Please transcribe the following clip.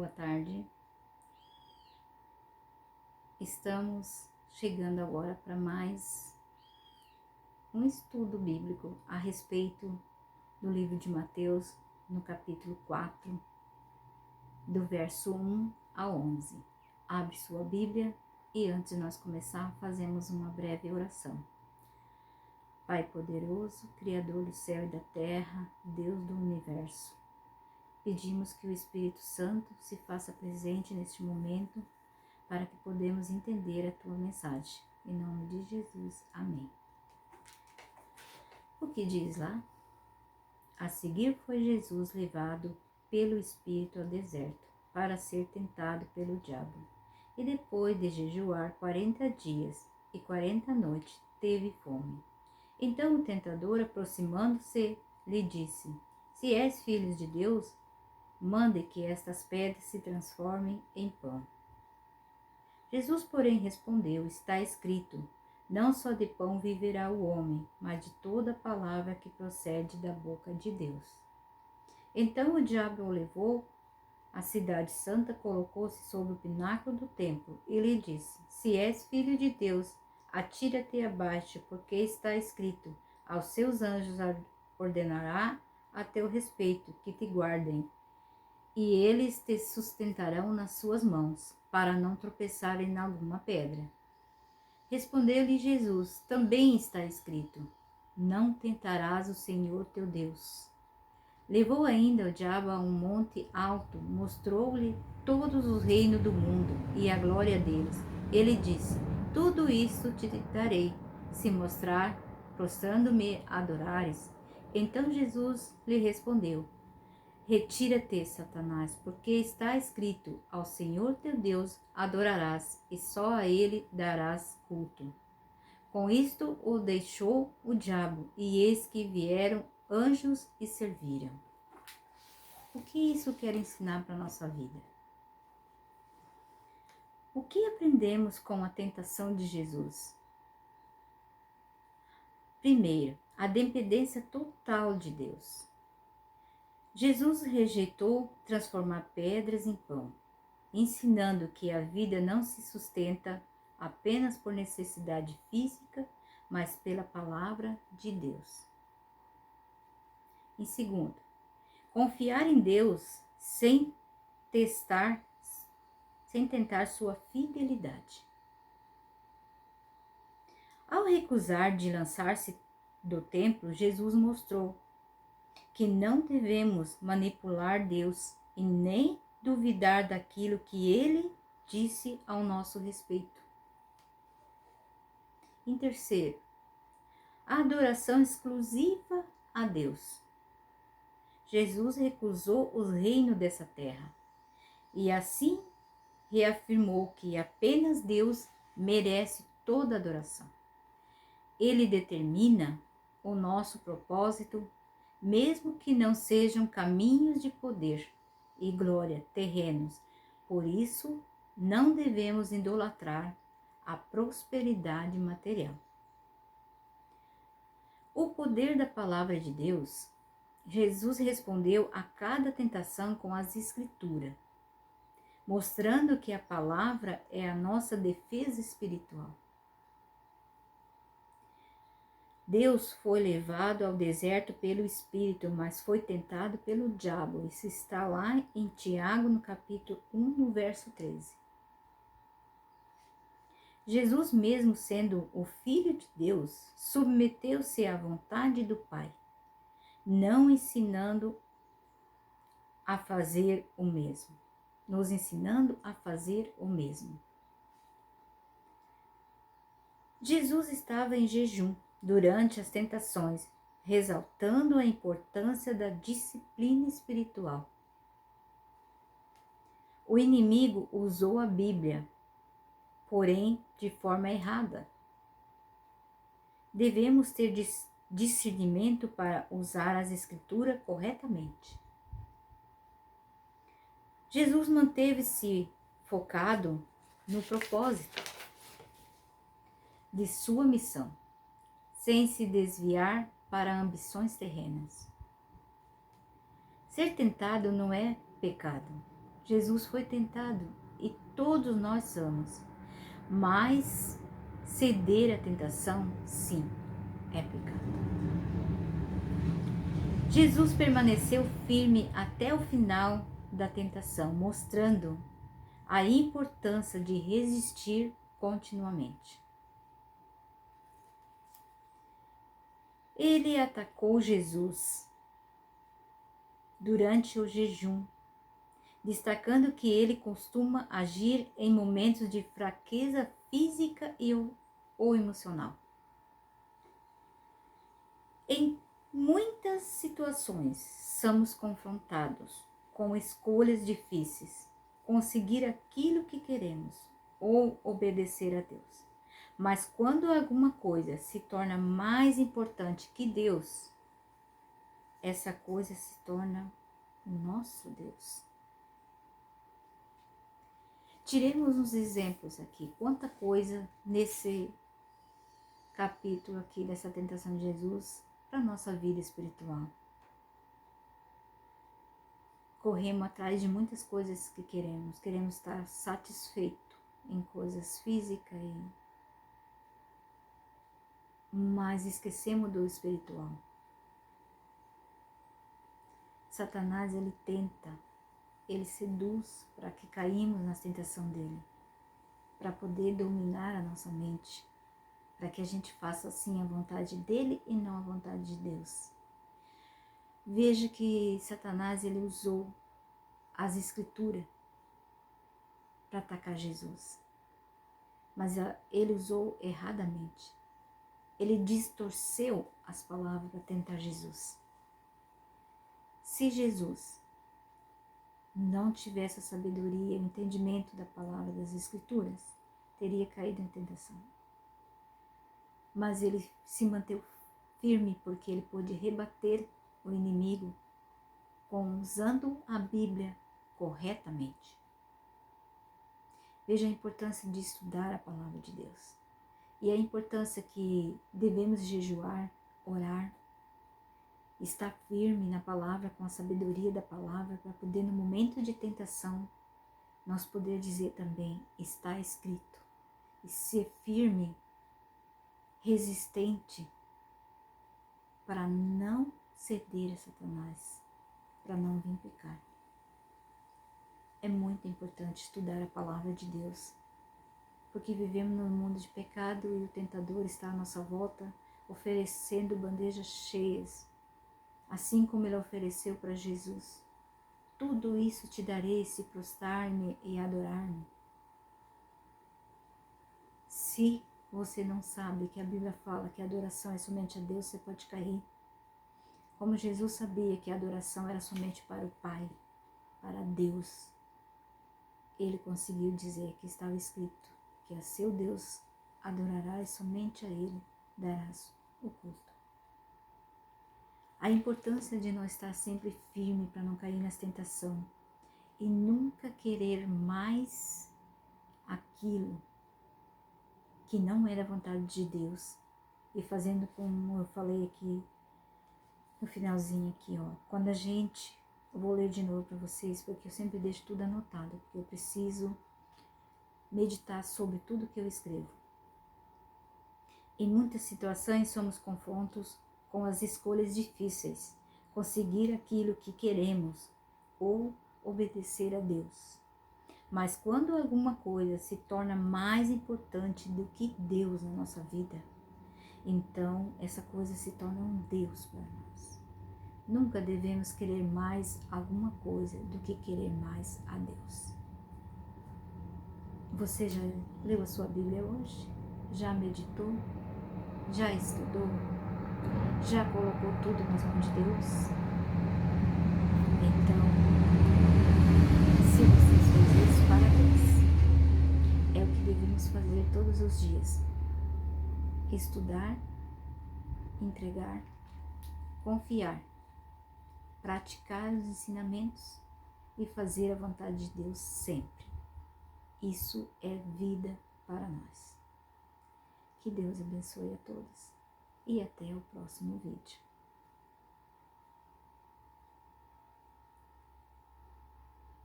boa tarde. Estamos chegando agora para mais um estudo bíblico a respeito do livro de Mateus, no capítulo 4, do verso 1 a 11. Abre sua Bíblia e antes de nós começar, fazemos uma breve oração. Pai poderoso, Criador do céu e da terra, Deus do universo, pedimos que o Espírito Santo se faça presente neste momento para que podemos entender a tua mensagem. Em nome de Jesus, amém. O que diz lá? A seguir foi Jesus levado pelo Espírito ao deserto para ser tentado pelo diabo. E depois de jejuar 40 dias e 40 noites, teve fome. Então o tentador, aproximando-se, lhe disse: Se és filho de Deus, mande que estas pedras se transformem em pão. Jesus, porém, respondeu: Está escrito, não só de pão viverá o homem, mas de toda palavra que procede da boca de Deus. Então o diabo o levou à cidade santa, colocou-se sobre o pináculo do templo e lhe disse: Se és filho de Deus, atira-te abaixo, porque está escrito, aos seus anjos ordenará a teu respeito que te guardem, e eles te sustentarão nas suas mãos, para não tropeçar em alguma pedra. Respondeu-lhe Jesus: Também está escrito, não tentarás o Senhor teu Deus. Levou ainda o diabo a um monte alto, mostrou-lhe todos os reinos do mundo e a glória deles. Ele disse: Tudo isto te darei, se mostrar, prostrando-me, adorares. Então Jesus lhe respondeu: Retira-te, Satanás, porque está escrito, ao Senhor teu Deus adorarás, e só a ele darás culto. Com isto o deixou o diabo, e eis que vieram anjos e serviram. O que isso quer ensinar para a nossa vida? O que aprendemos com a tentação de Jesus? Primeiro, a dependência total de Deus. Jesus rejeitou transformar pedras em pão, ensinando que a vida não se sustenta apenas por necessidade física, mas pela palavra de Deus. Em segundo, confiar em Deus sem tentar sua fidelidade. Ao recusar de lançar-se do templo, Jesus mostrou que não devemos manipular Deus e nem duvidar daquilo que Ele disse ao nosso respeito. Em terceiro, a adoração exclusiva a Deus. Jesus recusou o reino dessa terra e assim reafirmou que apenas Deus merece toda adoração. Ele determina o nosso propósito, mesmo que não sejam caminhos de poder e glória terrenos. Por isso, não devemos idolatrar a prosperidade material. O poder da palavra de Deus. Jesus respondeu a cada tentação com as Escrituras, mostrando que a palavra é a nossa defesa espiritual. Deus foi levado ao deserto pelo Espírito, mas foi tentado pelo diabo. Isso está lá em Tiago, no capítulo 1, no verso 13. Jesus, mesmo sendo o Filho de Deus, submeteu-se à vontade do Pai, não ensinando a fazer o mesmo, nos ensinando a fazer o mesmo. Jesus estava em jejum durante as tentações, ressaltando a importância da disciplina espiritual. O inimigo usou a Bíblia, porém de forma errada. Devemos ter discernimento para usar as Escrituras corretamente. Jesus manteve-se focado no propósito de sua missão, sem se desviar para ambições terrenas. Ser tentado não é pecado, Jesus foi tentado e todos nós somos. Mas ceder à tentação, sim, é pecado. Jesus permaneceu firme até o final da tentação, mostrando a importância de resistir continuamente. Ele atacou Jesus durante o jejum, destacando que ele costuma agir em momentos de fraqueza física ou emocional. Em muitas situações, somos confrontados com escolhas difíceis, conseguir aquilo que queremos ou obedecer a Deus. Mas quando alguma coisa se torna mais importante que Deus, essa coisa se torna o nosso Deus. Tiremos uns exemplos aqui. Quanta coisa nesse capítulo aqui dessa tentação de Jesus para a nossa vida espiritual. Corremos atrás de muitas coisas que queremos estar satisfeito em coisas físicas, mas esquecemos do espiritual. Satanás, ele tenta, ele seduz para que caímos na tentação dele, para poder dominar a nossa mente, para que a gente faça assim a vontade dele e não a vontade de Deus. Veja que Satanás, ele usou as escrituras para atacar Jesus, mas ele usou erradamente. Ele distorceu as palavras para tentar Jesus. Se Jesus não tivesse a sabedoria e o entendimento da palavra das escrituras, teria caído em tentação. Mas ele se manteve firme porque ele pôde rebater o inimigo usando a Bíblia corretamente. Veja a importância de estudar a palavra de Deus e a importância que devemos jejuar, orar, estar firme na palavra com a sabedoria da palavra para poder no momento de tentação nós poder dizer também, está escrito, e ser firme, resistente para não ceder a Satanás, para não vir pecar. É muito importante estudar a palavra de Deus, porque vivemos num mundo de pecado e o tentador está à nossa volta, oferecendo bandejas cheias, assim como ele ofereceu para Jesus. Tudo isso te darei se prostrar-me e adorar-me. Se você não sabe que a Bíblia fala que a adoração é somente a Deus, você pode cair. Como Jesus sabia que a adoração era somente para o Pai, para Deus, ele conseguiu dizer que estava escrito que a seu Deus adorarás, somente a ele darás o culto. A importância de nós estar sempre firme para não cair nas tentações e nunca querer mais aquilo que não era a vontade de Deus, e fazendo como eu falei aqui no finalzinho aqui, ó, quando a gente, eu vou ler de novo para vocês, porque eu sempre deixo tudo anotado, porque eu preciso meditar sobre tudo que eu escrevo. Em muitas situações somos confrontos com as escolhas difíceis, conseguir aquilo que queremos ou obedecer a Deus. Mas quando alguma coisa se torna mais importante do que Deus na nossa vida, então essa coisa se torna um Deus para nós. Nunca devemos querer mais alguma coisa do que querer mais a Deus. Você já leu a sua Bíblia hoje? Já meditou? Já estudou? Já colocou tudo nas mãos de Deus? Então, se você fez isso, parabéns. É o que devemos fazer todos os dias. Estudar, entregar, confiar, praticar os ensinamentos e fazer a vontade de Deus sempre. Isso é vida para nós. Que Deus abençoe a todos e até o próximo vídeo.